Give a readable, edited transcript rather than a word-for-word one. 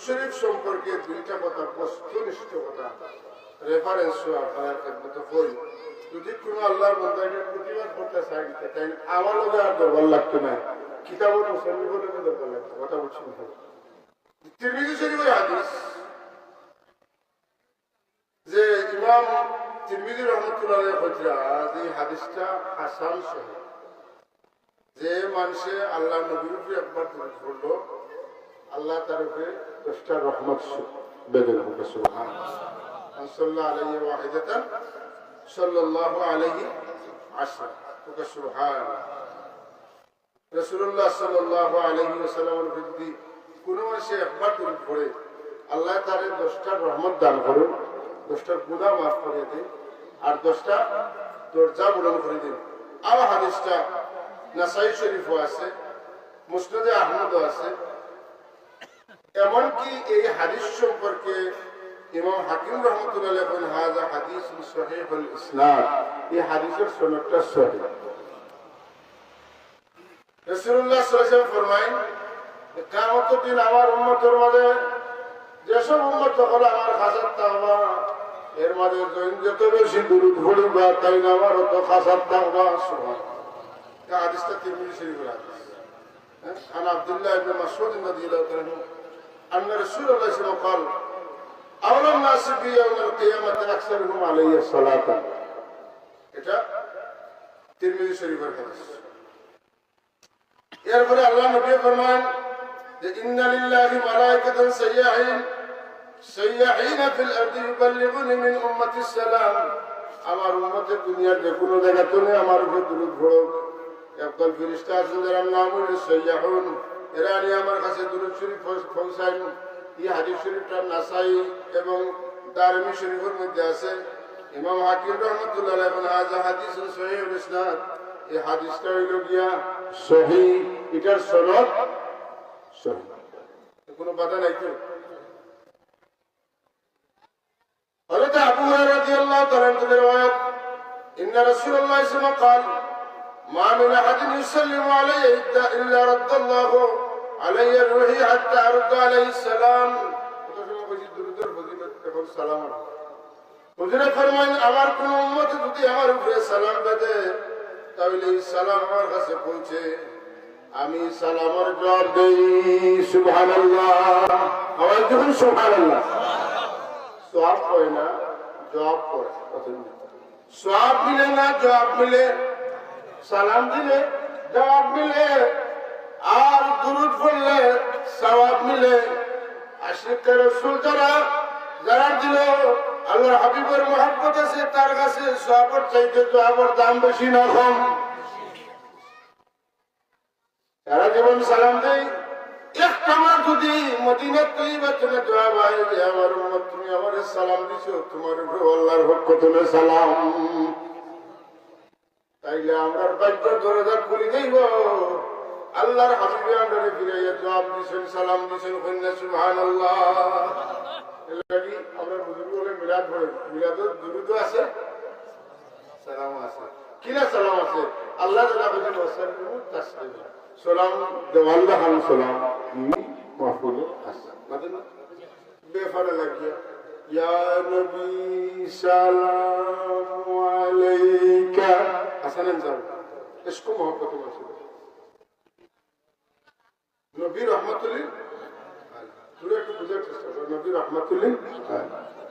শরীফ সম্পর্কে দুইটা কথা, বস্তুনিষ্ঠ কথা রেফারেন্স আপনার খেদমতে কই। যদি কোনো আল্লাহর বান্দাকে প্রতিবাদ করতে চাই তাই আমার লগে আর দরবার লাগতো না, কিতাবের মুসল্লিদের লগে দরবার লাগতো। কথা বলছি তিরমিজি শরীফের হাদিস, যে ইমাম তিরমিজি রহমতুল্লাহ কইরা যে হাদিসটা হাসান সহিহ, যে মানুষে আল্লাহ নবীর উপরে একবার পড়লো আল্লাহ তার উপরে 10টা রহমত বেদন হবে। সুবহানাল্লাহ। সাল্লাল্লাহু আলাইহি ওয়াহিদাতান সাল্লাল্লাহু আলাইহি আশরা। সুবহানাল্লাহ। রাসূলুল্লাহ সাল্লাল্লাহু আলাইহি ওয়াসাল্লামের বিরুদ্ধে কোন মানুষে একবার দরুদ পড়ে আল্লাহ তার 10টা রহমত দান করেন, 10টা গুনাহ মাফ করে দেন, আর 10টা দরজা পূরণ করে দেন। আর হাদিসটা নাসাই শরীফও আছে, মুসনাদে আহমদও আছে। এমনকি এই হাদিস সম্পর্কে ইমাম হাকিম রহমতুল্লাহ বলেন হাযা হাদিসুন সহিহুল ইসনাদ, এই হাদিসের সনদটা সহিহ। রাসূলুল্লাহ সাল্লাল্লাহু আলাইহি ওয়াসাল্লাম ফরমায়েন, কিয়ামতের দিন আমার উম্মতের মাঝে যেসব উম্মত হলো আমার খাসাত তাওবা, এর মাঝে যত বেশি দুরূদ পড়িবা তাই না আমার তো খাসাত তাওবা। সুবহানাল্লাহ। এই হাদিসটা তিরমিজি শরীফের হাদিস। আনা আব্দুল্লাহ ইবনে মাসউদ রাদিয়াল্লাহু তাআলা আনহু আন্না রাসূলুল্লাহ সাল্লাল্লাহু আলাইহি ওয়াসাল্লাম قال أولى الناس في يوم القيامة أكثرهم علي الصلاة। এটা তিরমিজি শরীফের হাদিস। এরপরে আল্লাহ নবী ফরমান যে ইন্না লিল্লাহি মালাইকাতান সাইয়্যাহিন ফিল আরদি ইউবাল্লিগুনি মিন উম্মতি সালাম। আমার উম্মতের দুনিয়ার যে কোনো জায়গাতে আমার উপর দুরূদ পড়ো, একদল ফেরেশতা আছে যার নাম হলো সাইয়্যাহুন, এরা নিয়ে আমার কাছে দুরূদ শরীফ পৌঁছায়। এই হাদিস শরীফটা নাসাই এবং দারমি শরীফের মধ্যে আছে। ইমাম হাকিম রহমতুল্লাহ আলাইহি বলেন হাযা হাদিসুন সহিহুল ইসনাদ, এই হাদিসটা হইল গিয়া সহিহ, এটার সনদ সহিহ, কোনো বাধা নাই তো। হযরত আবু হুরায়রা রাদিয়াল্লাহু তাআলা আনহু riwayat ইন্না রাসূলুল্লাহ সাল্লাল্লাহু আলাইহি ওয়াসাল্লাম قال ما من احد يسلم علي الا رد الله علي روحي حتى ارد عليه السلام। দুরূদের ফজিলত এখন সালাম। হুজুর ফরমান আমার কোন উম্মত যদি আমার উপরে সালাম দেয় তাহলে এই সালাম আমার কাছে পৌঁছে, আমি সালামের জবাব দেই সুবহানাল্লাহ। আওয়াজ দিবেন সুবহানাল্লাহ। সওয়াব হয় না, জবাব হয়। সওয়াব মিলে না, জবাব মিলে। সালাম দিলে জবাব মিলে, আর দুরূদ পড়লে সওয়াব মিলে। আশিকে রাসূল যারা দিল আল্লাহর হাবিবের মহব্বত আছে, তার কাছে সওয়াবের চাইতে জবাবের দাম বেশি না কম। সারা জীবন সালাম দেই, একটা মাস যদি মদিনার তৈয়বাতে জবাব হয় যে আমার উম্মত তুমি আমারে সালাম দিছো, তোমার উপরে আল্লাহর পক্ষ থেকে সালাম, তাইলে আমরার বাক্য দরজা খুলে দেব। আল্লাহর হাবিবে আমরারে ফিরাইয়া জবাব দিছেন, সালাম দিছেন, কইনা সুবহানাল্লাহ। এর লাগি আমরা বুজুর্গ হলে মিলাদ পড়ে, মিলাদের দুরূদ আছে, সালাম আছে। কিলা সালাম আছে? আল্লাহ তাআলা বলেন ওয়াসাল্লিমু তাসলিমা, সালাম দেওয়াল্লা হাম সালাম মাহফুজ আছে মানে বেফারে লাগিয়া ইয়া নবী সালামু আলাইকা হাসানান জান ইসকো মোহব্বত আছে। নবী রহমাতুল্লিল আলাইহি, তুই একটু বুঝার চেষ্টা কর, নবী রহমাতুল্লিল আলাইহি।